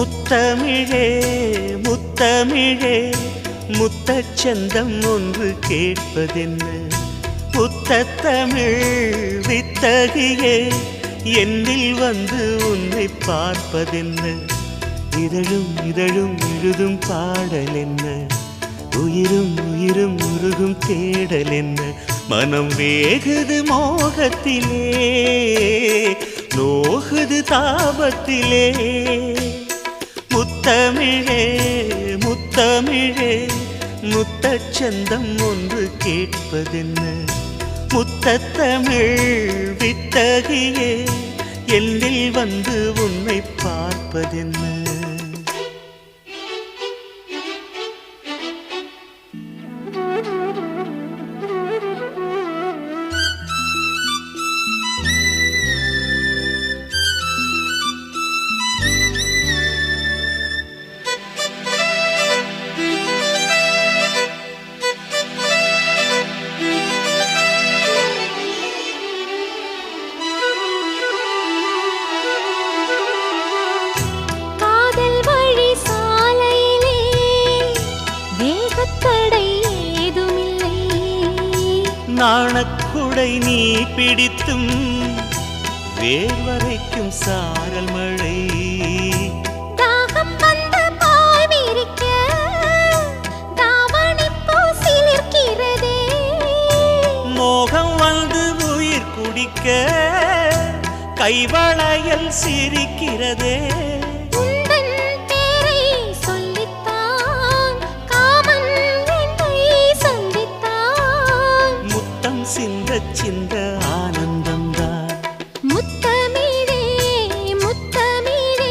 முத்தமிழே முத்தமிழே முத்தச்சந்தம் ஒன்று கேட்பதென்ன முத்தத்தமிழ் வித்தகியே என்னில் வந்து உன்னை பார்ப்பதென்ன இதழும் இதழும் எழுதும் பாடல் என்ன உயிரும் உயிரும் உருகும் தேடல் என்ன மனம் வேகுது மோகத்திலே நோகுது தாபத்திலே முத்தமிழே முத்தமிழே முத்தச்சந்தம் ஒன்று கேட்பதென்ன முத்தத்தமிழ் வித்தகியே என்னில் வந்து உன்னை பார்ப்பதென்ன நாணக்குடை நீ பிடித்தும் வேர்வரைக்கும் சாரல் மழை தாகம் வந்து பாய் விரிக்க தாவணிப்பூ சிலிர்க்கிறதே மோகம் வந்து உயிர் குடிக்க கைவளையல் சிரிக்கிறதே சிந்த சிந்த ஆனந்தம்தான் முத்தமிழே முத்தமிழே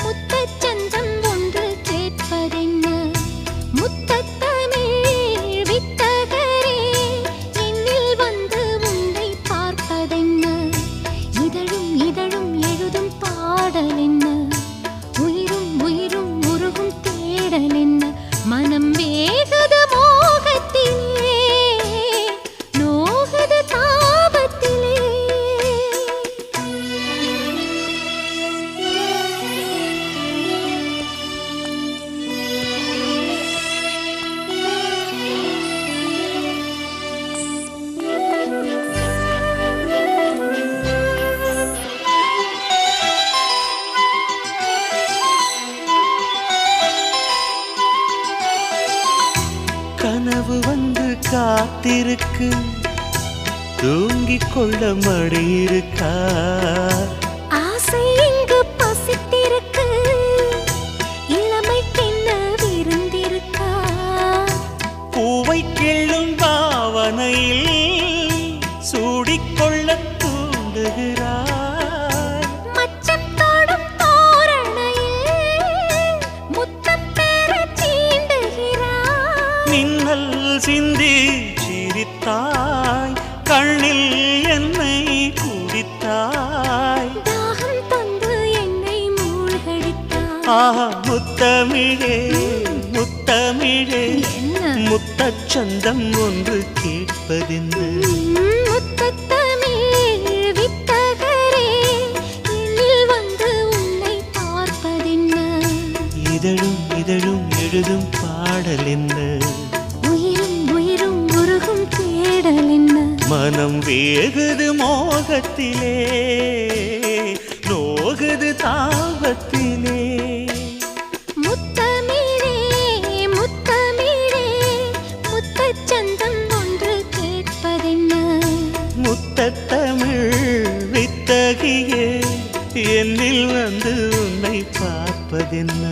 முத்தச்சந்தம் ஒன்று கேட்பதென்ன முத்தத்தமிழ் வித்தகரே என்னில் வந்து உன்னை பார்ப்பதென்ன இதழும் இதழும் எழுதும் பாடல் என்ன உயிரும் உயிரும் உருகும் தேடல் என்ன மனம் வேகுது மோகத்திலே கனவு வந்து காத்திருக்கு தூங்கிக் கொள்ள மடி இருக்கா ஆசை இங்கு பசித்திருக்கு இளமைக்கென்ன விருந்திருக்கா பூவை கிள்ளும் பாவனையில் சூடிக்கொள்ள தூண்டுகிறார் மச்சம் தோடும் தோரணையில் முத்தம் பெற தீண்டுகிறார் மின்னல் சிந்தி சிரித்தாய் கண்ணில் என்னை குடித்தாய் தாகம் தந்து என்னை மூழ்கடித்தாய் ஆஹா முத்தமிழே முத்தமிழே முத்தச்சந்தம் ஒன்று கேட்பதென்ன முத்தத்தமிழ் வித்தகரே என்னில் வந்து உன்னை பார்ப்பதென்ன இதழும் இதழும் எழுதும் பாடல் என்ன உயிரும் உயிரும் உருகும் தேடல் என்ன மனம் வேகுது மோகத்திலே நோகுது தாபத்திலே முத்தமிழே முத்தமிழே முத்தச்சந்தம் ஒன்று கேட்பதென்ன முத்தத்தமிழ் வித்தகியே என்னில் வந்து உன்னை பார்ப்பதென்ன